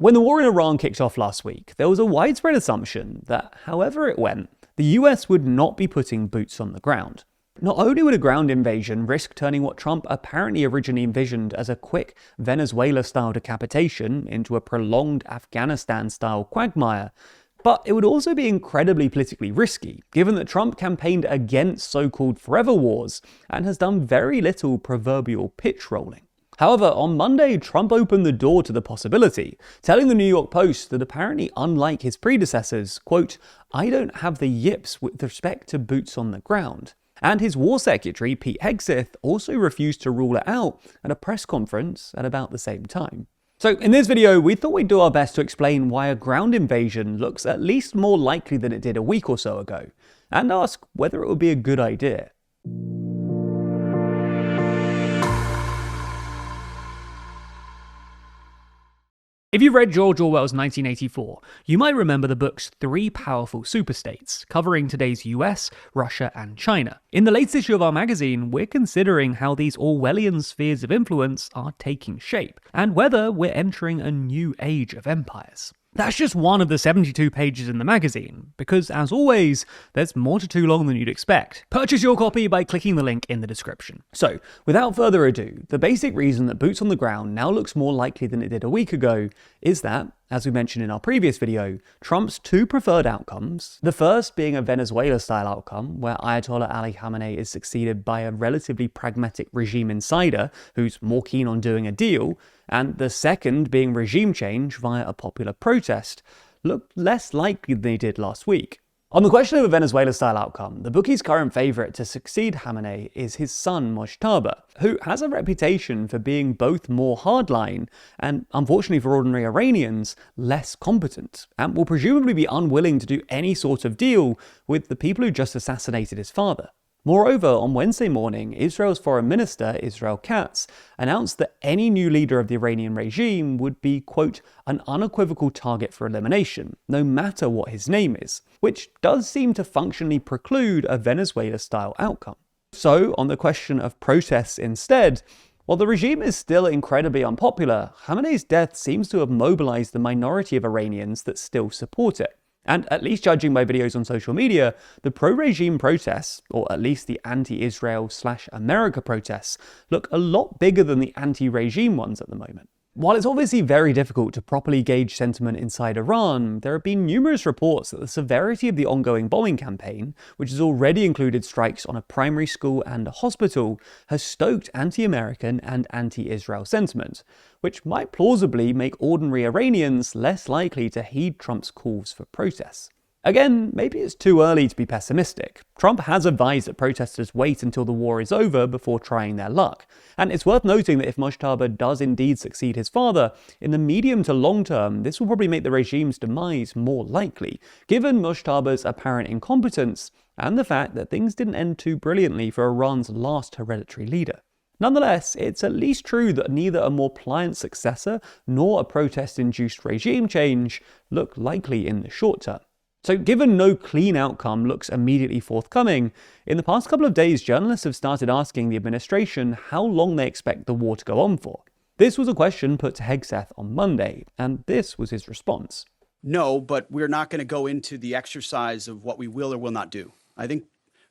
When the war in Iran kicked off last week, there was a widespread assumption that, however it went, the US would not be putting boots on the ground. Not only would a ground invasion risk turning what Trump apparently originally envisioned as a quick Venezuela-style decapitation into a prolonged Afghanistan-style quagmire, but it would also be incredibly politically risky, given that Trump campaigned against so-called forever wars and has done very little proverbial pitch rolling. However, on Monday, Trump opened the door to the possibility, telling the New York Post that apparently unlike his predecessors, quote, "I don't have the yips with respect to boots on the ground." And his war secretary, Pete Hegseth, also refused to rule it out at a press conference at about the same time. So in this video, we thought we'd do our best to explain why a ground invasion looks at least more likely than it did a week or so ago, and ask whether it would be a good idea. If you've read George Orwell's 1984, you might remember the book's three powerful superstates, covering today's US, Russia, and China. In the latest issue of our magazine, we're considering how these Orwellian spheres of influence are taking shape, and whether we're entering a new age of empires. That's just one of the 72 pages in the magazine, because as always, there's more to Too Long Than You'd Expect. Purchase your copy by clicking the link in the description. So, without further ado, the basic reason that boots on the ground now looks more likely than it did a week ago is that, as we mentioned in our previous video, Trump's two preferred outcomes, the first being a Venezuela-style outcome, where Ayatollah Ali Khamenei is succeeded by a relatively pragmatic regime insider who's more keen on doing a deal, and the second being regime change via a popular protest, looked less likely than they did last week. On the question of a Venezuela-style outcome, the bookie's current favourite to succeed Khamenei is his son Mojtaba, who has a reputation for being both more hardline and, unfortunately for ordinary Iranians, less competent, and will presumably be unwilling to do any sort of deal with the people who just assassinated his father. Moreover, on Wednesday morning, Israel's Foreign Minister, Israel Katz, announced that any new leader of the Iranian regime would be, quote, an unequivocal target for elimination, no matter what his name is, which does seem to functionally preclude a Venezuela-style outcome. So, on the question of protests instead, while the regime is still incredibly unpopular, Khamenei's death seems to have mobilized the minority of Iranians that still support it. And at least judging by videos on social media, the pro-regime protests, or at least the anti-Israel/America protests, look a lot bigger than the anti-regime ones at the moment. While it's obviously very difficult to properly gauge sentiment inside Iran, there have been numerous reports that the severity of the ongoing bombing campaign, which has already included strikes on a primary school and a hospital, has stoked anti-American and anti-Israel sentiment, which might plausibly make ordinary Iranians less likely to heed Trump's calls for protests. Again, maybe it's too early to be pessimistic. Trump has advised that protesters wait until the war is over before trying their luck. And it's worth noting that if Mojtaba does indeed succeed his father, in the medium to long term, this will probably make the regime's demise more likely, given Mojtaba's apparent incompetence and the fact that things didn't end too brilliantly for Iran's last hereditary leader. Nonetheless, it's at least true that neither a more pliant successor nor a protest-induced regime change look likely in the short term. So given no clean outcome looks immediately forthcoming, in the past couple of days journalists have started asking the administration how long they expect the war to go on for. This was a question put to Hegseth on Monday, and this was his response. No, but we're not going to go into the exercise of what we will or will not do. I think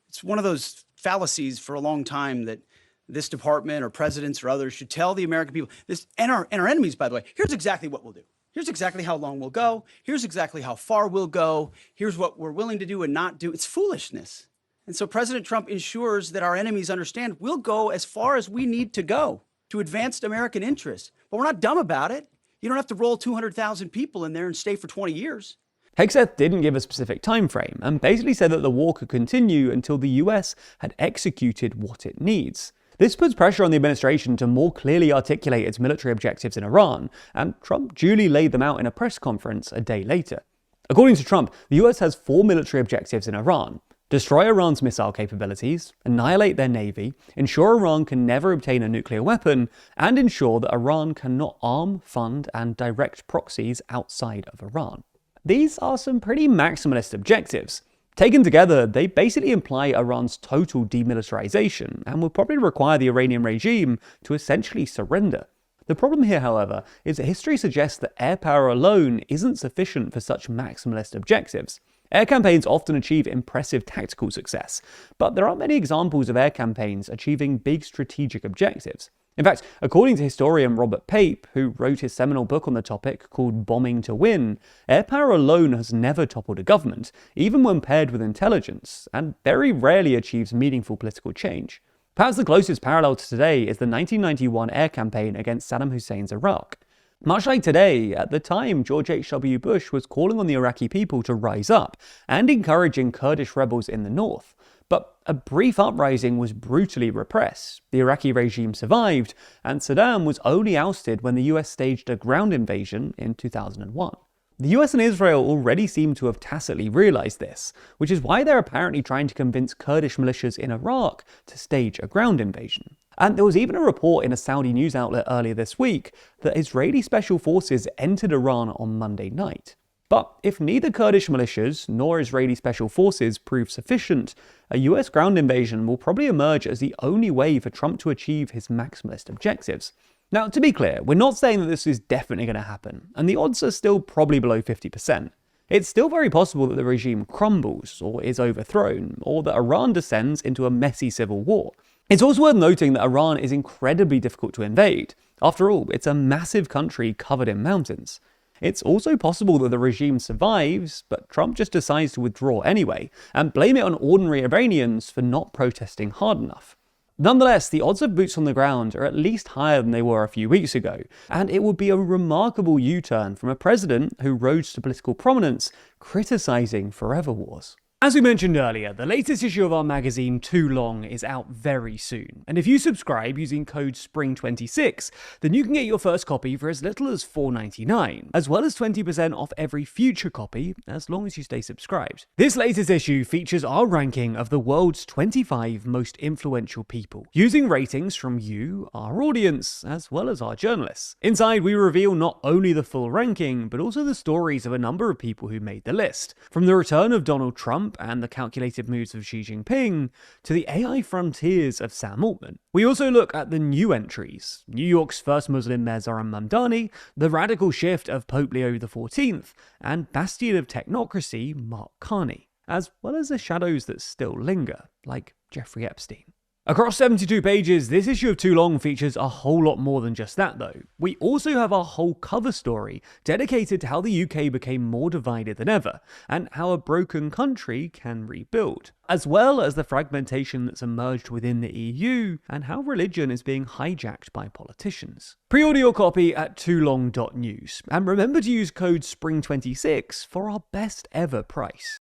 it's one of those fallacies for a long time that this department or presidents or others should tell the American people, this, and our enemies, by the way, here's exactly what we'll do. Here's exactly how long we'll go. Here's exactly how far we'll go. Here's what we're willing to do and not do. It's foolishness. And so President Trump ensures that our enemies understand we'll go as far as we need to go to advance American interests. But we're not dumb about it. You don't have to roll 200,000 people in there and stay for 20 years. Hegseth didn't give a specific time frame and basically said that the war could continue until the US had executed what it needs. This puts pressure on the administration to more clearly articulate its military objectives in Iran, and Trump duly laid them out in a press conference a day later. According to Trump, the US has 4 military objectives in Iran: destroy Iran's missile capabilities, annihilate their navy, ensure Iran can never obtain a nuclear weapon, and ensure that Iran cannot arm, fund, and direct proxies outside of Iran. These are some pretty maximalist objectives. Taken together, they basically imply Iran's total demilitarization and would probably require the Iranian regime to essentially surrender. The problem here, however, is that history suggests that air power alone isn't sufficient for such maximalist objectives. Air campaigns often achieve impressive tactical success, but there aren't many examples of air campaigns achieving big strategic objectives. In fact, according to historian Robert Pape, who wrote his seminal book on the topic called Bombing to Win, air power alone has never toppled a government, even when paired with intelligence, and very rarely achieves meaningful political change. Perhaps the closest parallel to today is the 1991 air campaign against Saddam Hussein's Iraq. Much like today, at the time, George H.W. Bush was calling on the Iraqi people to rise up and encouraging Kurdish rebels in the north. But a brief uprising was brutally repressed, the Iraqi regime survived, and Saddam was only ousted when the US staged a ground invasion in 2001. The US and Israel already seem to have tacitly realised this, which is why they're apparently trying to convince Kurdish militias in Iraq to stage a ground invasion. And there was even a report in a Saudi news outlet earlier this week that Israeli special forces entered Iran on Monday night. But if neither Kurdish militias nor Israeli special forces prove sufficient, a US ground invasion will probably emerge as the only way for Trump to achieve his maximalist objectives. Now, to be clear, we're not saying that this is definitely going to happen, and the odds are still probably below 50%. It's still very possible that the regime crumbles, or is overthrown, or that Iran descends into a messy civil war. It's also worth noting that Iran is incredibly difficult to invade. After all, it's a massive country covered in mountains. It's also possible that the regime survives, but Trump just decides to withdraw anyway, and blame it on ordinary Iranians for not protesting hard enough. Nonetheless, the odds of boots on the ground are at least higher than they were a few weeks ago, and it would be a remarkable U-turn from a president who rose to political prominence criticising forever wars. As we mentioned earlier, the latest issue of our magazine, Too Long, is out very soon. And if you subscribe using code SPRING26, then you can get your first copy for as little as $4.99, as well as 20% off every future copy, as long as you stay subscribed. This latest issue features our ranking of the world's 25 most influential people, using ratings from you, our audience, as well as our journalists. Inside, we reveal not only the full ranking, but also the stories of a number of people who made the list. From the return of Donald Trump and the calculated moves of Xi Jinping, to the AI frontiers of Sam Altman. We also look at the new entries, New York's first Muslim mayor Zohran Mamdani, the radical shift of Pope Leo XIV, and bastion of technocracy Mark Carney, as well as the shadows that still linger, like Jeffrey Epstein. Across 72 pages, this issue of Too Long features a whole lot more than just that though. We also have our whole cover story dedicated to how the UK became more divided than ever, and how a broken country can rebuild, as well as the fragmentation that's emerged within the EU, and how religion is being hijacked by politicians. Pre-order your copy at toolong.news, and remember to use code SPRING26 for our best ever price.